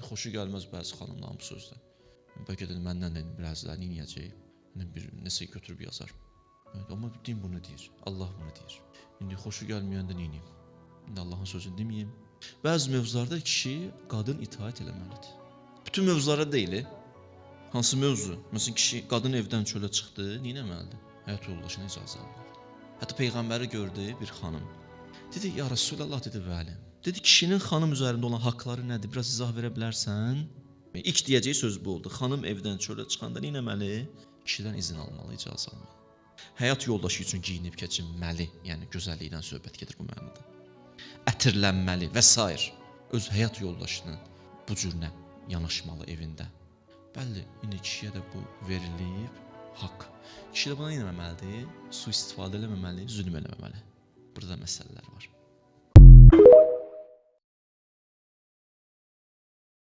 xoşu gəlməz bəzi xanımların bu sözdə. Bəlkə də məndən də biraz da niyəcək. Nəsə götürüb yazar. Amma din bunu deyir, Allah bunu deyir. İndi xoşu gəlməyəndə neyniyim? İndi Allahın sözünü deməyim. Bəzi mövzularda kişi qadın itaat eləməlidir. Bütün mövzulara deyil. Hansı mövzu? Məsələn, kişi qadın evdən çölə çıxdı, neynəməlidir? Həyat yoldaşına icazə almalıdır. Hətta Peyğəmbəri gördü bir xanım. Dedi, ya Resulallah, dedi, bəli. Dedi, kişinin xanım üzərində olan haqları nədir? Biraz izah verə bilərsən? İlk deyəcəyi söz bu oldu. Xanım evdən çölə çıxanda neynəməli? Kişidən izin almalı, icazə almalı. Həyat yoldaşı üçün geyinib keçinməli, yəni gözəllikdən söhbət gedir bu mənada. Ətirlənməli və s. Öz həyat yoldaşının bu cürünə yanaşmalı evində. Bəli, indi kişiyə də bu verilib haqq. Kişi də buna eləməməlidir, sui-istifadə eləməməli, zülm eləməməli. Burada məsələlər var.